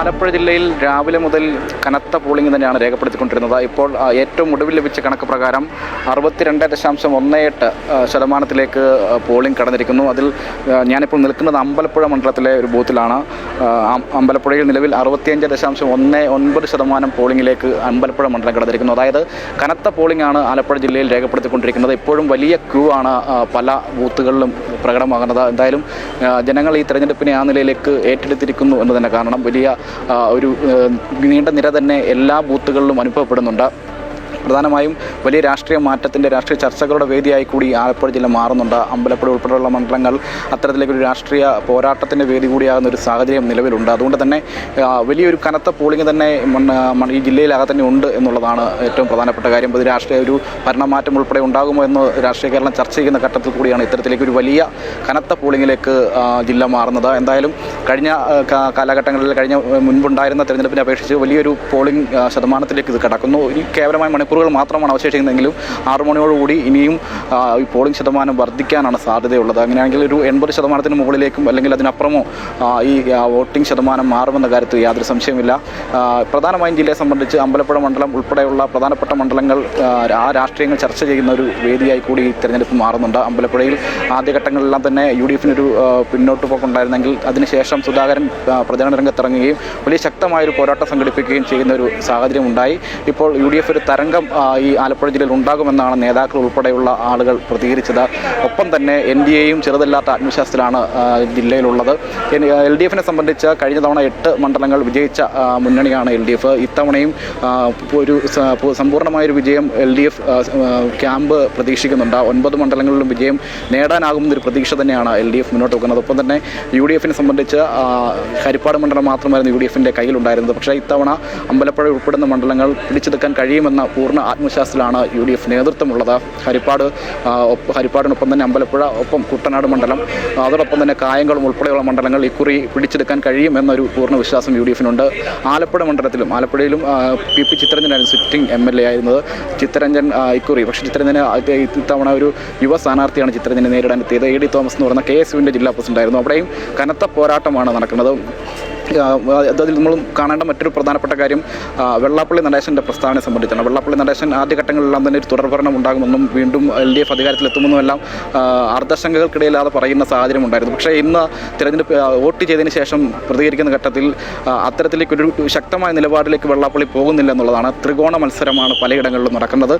ആലപ്പുഴ ജില്ലയിൽ രാവിലെ മുതൽ കനത്ത പോളിംഗ് തന്നെയാണ് രേഖപ്പെടുത്തിക്കൊണ്ടിരുന്നത്. ഇപ്പോൾ ഏറ്റവും ഒടുവിൽ ലഭിച്ച കണക്ക് പ്രകാരം 62.18% പോളിംഗ് കടന്നിരിക്കുന്നു. അതിൽ ഞാനിപ്പോൾ നിൽക്കുന്നത് അമ്പലപ്പുഴ മണ്ഡലത്തിലെ ഒരു ബൂത്തിലാണ്. അമ്പലപ്പുഴയിൽ നിലവിൽ 65.19% പോളിംഗിലേക്ക് അമ്പലപ്പുഴ മണ്ഡലം കടന്നിരിക്കുന്നു. അതായത് കനത്ത പോളിംഗ് ആണ് ആലപ്പുഴ ജില്ലയിൽ രേഖപ്പെടുത്തിക്കൊണ്ടിരിക്കുന്നത്. ഇപ്പോഴും വലിയ ക്യൂ ആണ് പല ബൂത്തുകളിലും പ്രകടമാകുന്നത്. എന്തായാലും ജനങ്ങൾ ഈ തെരഞ്ഞെടുപ്പിനെ ആ നിലയിലേക്ക് ഏറ്റെടുത്തിരിക്കുന്നു എന്ന് തന്നെ കാണണം. വലിയ ഒരു നീണ്ട നിര തന്നെ എല്ലാ ബൂത്തുകളിലും അനുഭവപ്പെടുന്നുണ്ട്. പ്രധാനമായും വലിയ രാഷ്ട്രീയ മാറ്റത്തിൻ്റെ രാഷ്ട്രീയ ചർച്ചകളുടെ വേദിയായി കൂടി ആലപ്പുഴ ജില്ല മാറുന്നുണ്ട്. അമ്പലപ്പുഴ ഉൾപ്പെടെയുള്ള മണ്ഡലങ്ങൾ അത്തരത്തിലേക്കൊരു രാഷ്ട്രീയ പോരാട്ടത്തിൻ്റെ വേദി കൂടിയാകുന്ന ഒരു സാഹചര്യം നിലവിലുണ്ട്. അതുകൊണ്ട് തന്നെ വലിയൊരു കനത്ത പോളിംഗ് തന്നെ ഈ ജില്ലയിലാകെ തന്നെ ഉണ്ട് എന്നുള്ളതാണ് ഏറ്റവും പ്രധാനപ്പെട്ട കാര്യം. അത് രാഷ്ട്രീയ ഒരു ഭരണമാറ്റം ഉൾപ്പെടെ ഉണ്ടാകുമോ എന്ന് രാഷ്ട്രീയ കേരളം ചർച്ച ചെയ്യുന്ന ഘട്ടത്തിൽ കൂടിയാണ് ഇത്തരത്തിലേക്കൊരു വലിയ കനത്ത പോളിംഗിലേക്ക് ജില്ല മാറുന്നത്. എന്തായാലും കഴിഞ്ഞ കാലഘട്ടങ്ങളിൽ മുൻപുണ്ടായിരുന്ന തെരഞ്ഞെടുപ്പിനെ അപേക്ഷിച്ച് വലിയൊരു പോളിംഗ് ശതമാനത്തിലേക്ക് ഇത് കടക്കുന്നു. ഇനി കേവലമായ മണിക്കൂറുകൾ മാത്രമാണ് അവശേഷിക്കുന്നതെങ്കിലും 6 മണിയോടുകൂടി ഇനിയും ഈ പോളിംഗ് ശതമാനം വർദ്ധിക്കാനാണ് സാധ്യതയുള്ളത്. അങ്ങനെയാണെങ്കിൽ ഒരു 80% മുകളിലേക്കും അല്ലെങ്കിൽ അതിനപ്പുറമോ ഈ വോട്ടിംഗ് ശതമാനം മാറുമെന്ന കാര്യത്തിൽ യാതൊരു സംശയമില്ല. പ്രധാനമായും ജില്ലയെ സംബന്ധിച്ച് അമ്പലപ്പുഴ മണ്ഡലം ഉൾപ്പെടെയുള്ള പ്രധാനപ്പെട്ട മണ്ഡലങ്ങൾ ആ രാഷ്ട്രീയങ്ങൾ ചർച്ച ചെയ്യുന്ന ഒരു വേദിയായി കൂടി ഈ തെരഞ്ഞെടുപ്പ് മാറുന്നുണ്ട്. അമ്പലപ്പുഴയിൽ ആദ്യഘട്ടങ്ങളിലെല്ലാം തന്നെ UDF പിന്നോട്ട് പോക്കുണ്ടായിരുന്നെങ്കിൽ അതിനുശേഷം സുധാകരൻ പ്രചരണ രംഗത്തിറങ്ങുകയും വലിയ ശക്തമായൊരു പോരാട്ടം സംഘടിപ്പിക്കുകയും ചെയ്യുന്ന ഒരു സാഹചര്യം ഉണ്ടായി. ഇപ്പോൾ UDF ഒരു തരംഗം ഈ ആലപ്പുഴ ജില്ലയിൽ ഉണ്ടാകുമെന്നാണ് നേതാക്കൾ ഉൾപ്പെടെയുള്ള ആളുകൾ പ്രതികരിച്ചത്. ഒപ്പം തന്നെ NDAയും ചെറുതല്ലാത്ത ആത്മവിശ്വാസത്തിലാണ് ജില്ലയിലുള്ളത്. LDF സംബന്ധിച്ച് കഴിഞ്ഞ തവണ 8 മണ്ഡലങ്ങൾ വിജയിച്ച മുന്നണിയാണ് LDF. ഇത്തവണയും ഒരു സമ്പൂർണ്ണമായൊരു വിജയം LDF ക്യാമ്പ് പ്രതീക്ഷിക്കുന്നുണ്ട്. 9 മണ്ഡലങ്ങളിലും വിജയം നേടാനാകുമെന്നൊരു പ്രതീക്ഷ തന്നെയാണ് LDF മുന്നോട്ട് വെക്കുന്നത്. ഒപ്പം തന്നെ UDF സംബന്ധിച്ച് ഹരിപ്പാട് മണ്ഡലം മാത്രമായിരുന്നു UDF കയ്യിലുണ്ടായിരുന്നത്. പക്ഷേ ഇത്തവണ അമ്പലപ്പുഴ ഉൾപ്പെടുന്ന മണ്ഡലങ്ങൾ പിടിച്ചെടുക്കാൻ കഴിയുമെന്ന പൂർണ്ണ ആത്മവിശ്വാസത്തിലാണ് UDF നേതൃത്വമുള്ളത്. ഹരിപ്പാടിനൊപ്പം തന്നെ അമ്പലപ്പുഴ, ഒപ്പം കുട്ടനാട് മണ്ഡലം, അതോടൊപ്പം തന്നെ കായംകുളം ഉൾപ്പെടെയുള്ള മണ്ഡലങ്ങൾ ഇക്കുറി പിടിച്ചെടുക്കാൻ കഴിയുമെന്നൊരു പൂർണ്ണ വിശ്വാസം UDF ആലപ്പുഴ മണ്ഡലത്തിലും ആലപ്പുഴയിലും PP ചിത്തരഞ്ജനായിരുന്നു സിറ്റിംഗ് MLA ആയിരുന്നത്. ചിത്തരഞ്ജൻ ഇക്കുറി പക്ഷേ ചിത്തരഞ്ജന് ഇത്തവണ ഒരു യുവ സ്ഥാനാർത്ഥിയാണ് ചിത്തരഞ്ജനെ നേരിടാൻ എത്തിയത്. AD തോമസ് എന്ന് പറയുന്ന KSU ജില്ലാ പ്രസിഡന്റ് ആയിരുന്നു. അവിടെയും കനത്ത പോരാട്ടമാണ് നടക്കുന്നത്. അതിൽ നമ്മൾ കാണേണ്ട മറ്റൊരു പ്രധാനപ്പെട്ട കാര്യം വെള്ളാപ്പള്ളി നടേശൻ്റെ പ്രസ്താവനയെ സംബന്ധിച്ചാണ്. വെള്ളാപ്പള്ളി നടേശൻ ആദ്യഘട്ടങ്ങളിലെല്ലാം തന്നെ ഒരു തുടർഭരണം ഉണ്ടാകുമെന്നും വീണ്ടും LDF അധികാരത്തിലെത്തുമെന്നും എല്ലാം അർദ്ധശങ്കകൾക്കിടയില്ലാതെ പറയുന്ന സാഹചര്യം ഉണ്ടായിരുന്നു. പക്ഷേ ഇന്ന് തിരഞ്ഞെടുപ്പ് വോട്ട് ചെയ്തതിന് ശേഷം പ്രതികരിക്കുന്ന ഘട്ടത്തിൽ അത്തരത്തിലേക്കൊരു ശക്തമായ നിലപാടിലേക്ക് വെള്ളാപ്പള്ളി പോകുന്നില്ല എന്നുള്ളതാണ്. ത്രികോണ മത്സരമാണ് പലയിടങ്ങളിലും നടക്കുന്നത്.